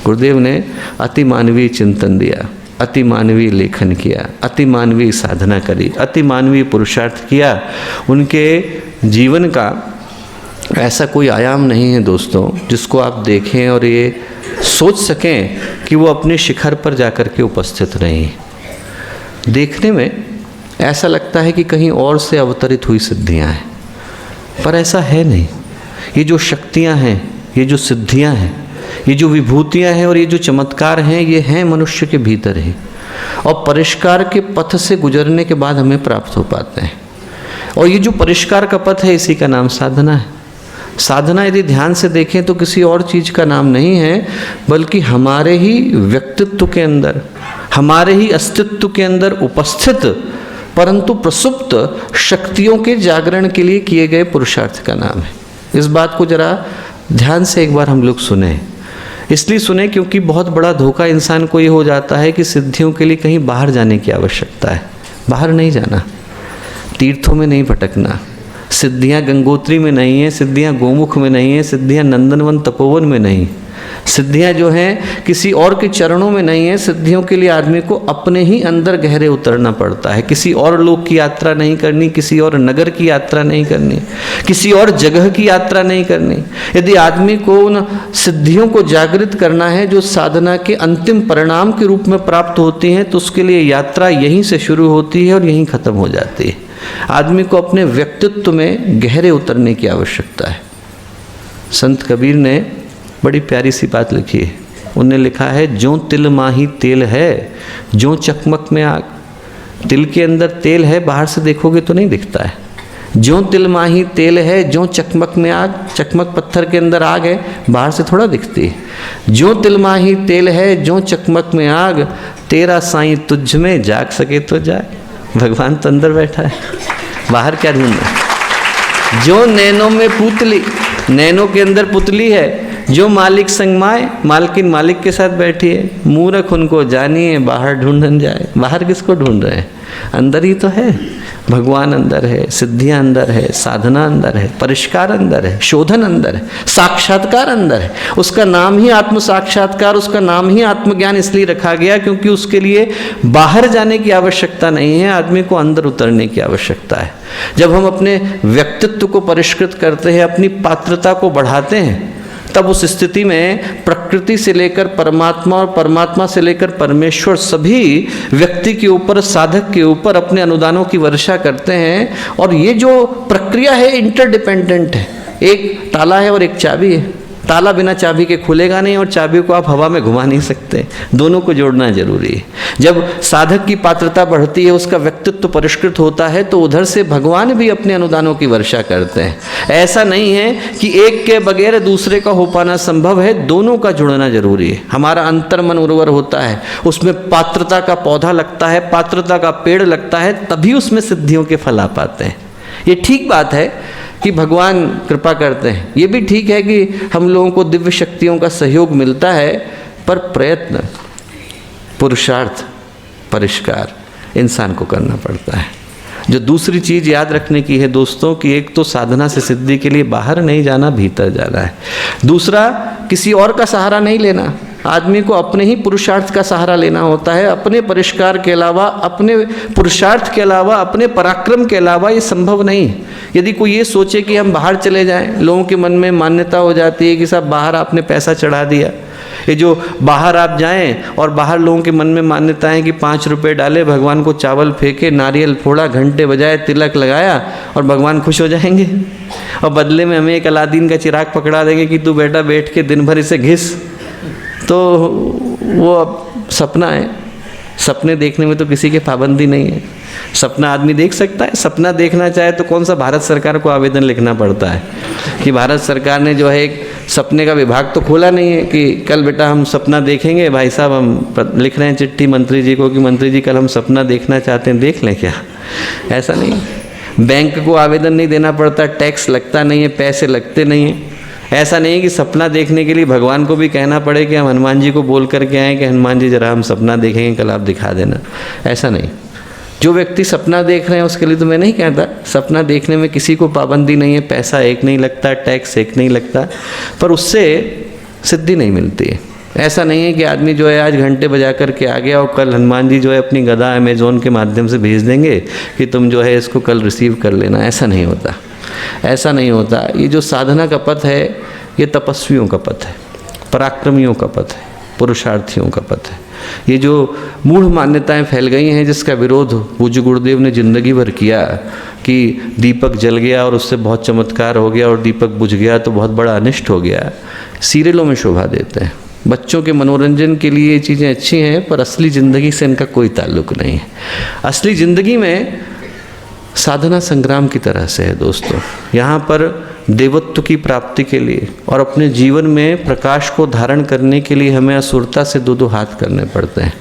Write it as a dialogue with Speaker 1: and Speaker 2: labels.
Speaker 1: गुरुदेव ने अति मानवीय चिंतन दिया, अति मानवीय लेखन किया, अति मानवीय साधना करी, अति मानवीय पुरुषार्थ किया। उनके जीवन का ऐसा कोई आयाम नहीं है दोस्तों जिसको आप देखें और ये सोच सकें कि वो अपने शिखर पर जाकर के उपस्थित नहीं। देखने में ऐसा लगता है कि कहीं और से अवतरित हुई सिद्धियां हैं, पर ऐसा है नहीं। ये जो शक्तियां हैं, ये जो सिद्धियां हैं, ये जो विभूतियां हैं और ये जो चमत्कार हैं, ये हैं मनुष्य के भीतर ही, और परिष्कार के पथ से गुजरने के बाद हमें प्राप्त हो पाते हैं। और ये जो परिष्कार का पथ है, इसी का नाम साधना है। साधना यदि ध्यान से देखें तो किसी और चीज़ का नाम नहीं है, बल्कि हमारे ही व्यक्तित्व के अंदर, हमारे ही अस्तित्व के अंदर उपस्थित परंतु प्रसुप्त शक्तियों के जागरण के लिए किए गए पुरुषार्थ का नाम है। इस बात को जरा ध्यान से एक बार हम लोग सुने। इसलिए सुने क्योंकि बहुत बड़ा धोखा इंसान को ये हो जाता है कि सिद्धियों के लिए कहीं बाहर जाने की आवश्यकता है। बाहर नहीं जाना, तीर्थों में नहीं भटकना। सिद्धियाँ गंगोत्री में नहीं है, सिद्धियाँ गोमुख में नहीं है, सिद्धियाँ नंदनवन तपोवन में नहीं, सिद्धियाँ जो हैं किसी और के चरणों में नहीं है। सिद्धियों के लिए आदमी को अपने ही अंदर गहरे उतरना पड़ता है। किसी और लोक की यात्रा नहीं करनी, किसी और नगर की यात्रा नहीं करनी, किसी और जगह की यात्रा नहीं करनी। यदि आदमी को उन सिद्धियों को जागृत करना है जो साधना के अंतिम परिणाम के रूप में प्राप्त होती हैं, तो उसके लिए यात्रा यहीं से शुरू होती है और यहीं खत्म हो जाती है। आदमी को अपने व्यक्तित्व में गहरे उतरने की आवश्यकता है। संत कबीर ने बड़ी प्यारी सी बात लिखी है। उन्होंने लिखा है, जो तिल माही तेल है, जो चकमक में आग। तिल के अंदर तेल है, बाहर से देखोगे तो नहीं दिखता है। जो तिल माही तेल है, जो चकमक में आग। चकमक पत्थर के अंदर आग है, बाहर से थोड़ा दिखती है। जो तिल माही तेल है, जो चकमक में आग, तेरा साईं तुझ में जाग सके तो जाए। भगवान तो अंदर बैठा है, बाहर क्या ढूंढना। जो नैनों में पुतली, नैनों के अंदर पुतली है, जो मालिक संग माए, मालकिन मालिक के साथ बैठी है। मूर्ख उनको जानिए, बाहर ढूंढन जाए। बाहर किसको ढूंढ रहे हैं? अंदर ही तो है। भगवान अंदर है, सिद्धियां अंदर है, साधना अंदर है, परिष्कार अंदर है, शोधन अंदर है, साक्षात्कार अंदर है। उसका नाम ही आत्म साक्षात्कार, उसका नाम ही आत्मज्ञान इसलिए रखा गया क्योंकि उसके लिए बाहर जाने की आवश्यकता नहीं है, आदमी को अंदर उतरने की आवश्यकता है। जब हम अपने व्यक्तित्व को परिष्कृत करते हैं, अपनी पात्रता को बढ़ाते हैं, तब उस स्थिति में प्रकृति से लेकर परमात्मा और परमात्मा से लेकर परमेश्वर सभी व्यक्ति के ऊपर, साधक के ऊपर अपने अनुदानों की वर्षा करते हैं। और ये जो प्रक्रिया है इंटरडिपेंडेंट है। एक ताला है और एक चाबी है। ताला बिना चाबी के खुलेगा नहीं और चाबी को आप हवा में घुमा नहीं सकते। दोनों को जोड़ना जरूरी है। जब साधक की पात्रता बढ़ती है, उसका व्यक्तित्व परिष्कृत होता है, तो उधर से भगवान भी अपने अनुदानों की वर्षा करते हैं। ऐसा नहीं है कि एक के बगैर दूसरे का हो पाना संभव है, दोनों का जुड़ना जरूरी है। हमारा अंतर्मन उर्वर होता है, उसमें पात्रता का पौधा लगता है, पात्रता का पेड़ लगता है, तभी उसमें सिद्धियों के फल आ पाते हैं। ये ठीक बात है कि भगवान कृपा करते हैं। ये भी ठीक है कि हम लोगों को दिव्य शक्तियों का सहयोग मिलता है, पर प्रयत्न, पुरुषार्थ, परिष्कार इंसान को करना पड़ता है। जो दूसरी चीज़ याद रखने की है दोस्तों कि एक तो साधना से सिद्धि के लिए बाहर नहीं जाना, भीतर जाना है। दूसरा, किसी और का सहारा नहीं लेना। आदमी को अपने ही पुरुषार्थ का सहारा लेना होता है। अपने परिष्कार के अलावा, अपने पुरुषार्थ के अलावा, अपने पराक्रम के अलावा ये संभव नहीं। यदि कोई ये सोचे कि हम बाहर चले जाएं, लोगों के मन में मान्यता हो जाती है कि साहब बाहर आपने पैसा चढ़ा दिया। ये जो बाहर आप जाएं और बाहर लोगों के मन में मान्यता है कि 5 रुपए डाले, भगवान को चावल फेंके, नारियल फोड़ा, घंटे बजाए, तिलक लगाया और भगवान खुश हो जाएंगे। और बदले में हमें एक अलादीन का चिराग पकड़ा देंगे कि तू बेटा बैठ के दिन भर इसे घिस। तो वो अब सपना है। सपने देखने में तो किसी की पाबंदी नहीं है। सपना आदमी देख सकता है। सपना देखना चाहे तो कौन सा भारत सरकार को आवेदन लिखना पड़ता है कि भारत सरकार ने जो है एक सपने का विभाग तो खोला नहीं है कि कल बेटा हम सपना देखेंगे। भाई साहब हम लिख रहे हैं चिट्ठी मंत्री जी को कि मंत्री जी कल हम सपना देखना चाहते हैं, देख लें क्या? ऐसा नहीं। बैंक को आवेदन नहीं देना पड़ता, टैक्स लगता नहीं है, पैसे लगते नहीं हैं। ऐसा नहीं कि सपना देखने के लिए भगवान को भी कहना पड़े कि हम हनुमान जी को बोल करके आए कि हनुमान जी जरा हम सपना देखेंगे, कल आप दिखा देना। ऐसा नहीं। जो व्यक्ति सपना देख रहे हैं उसके लिए तो मैं नहीं कहता, सपना देखने में किसी को पाबंदी नहीं है, पैसा एक नहीं लगता, टैक्स एक नहीं लगता, पर उससे सिद्धि नहीं मिलती है। ऐसा नहीं है कि आदमी जो है आज घंटे बजा कर के आ गया और कल हनुमान जी जो है अपनी गदा अमेज़ोन के माध्यम से भेज देंगे कि तुम जो है इसको कल रिसीव कर लेना। ऐसा नहीं होता, ऐसा नहीं होता। ये जो साधना का पथ है ये तपस्वियों का पथ है, पराक्रमियों का पथ है, पुरुषार्थियों का पथ है। ये जो मूढ़ मान्यताएं फैल गई हैं जिसका विरोध पूज्य गुरुदेव ने जिंदगी भर किया कि दीपक जल गया और उससे बहुत चमत्कार हो गया और दीपक बुझ गया तो बहुत बड़ा अनिष्ट हो गया, सीरियलों में शोभा देते हैं। बच्चों के मनोरंजन के लिए ये चीज़ें अच्छी हैं पर असली ज़िंदगी से इनका कोई ताल्लुक नहीं है। असली ज़िंदगी में साधना संग्राम की तरह से है दोस्तों। यहाँ पर देवत्व की प्राप्ति के लिए और अपने जीवन में प्रकाश को धारण करने के लिए हमें असुरता से दो हाथ करने पड़ते हैं।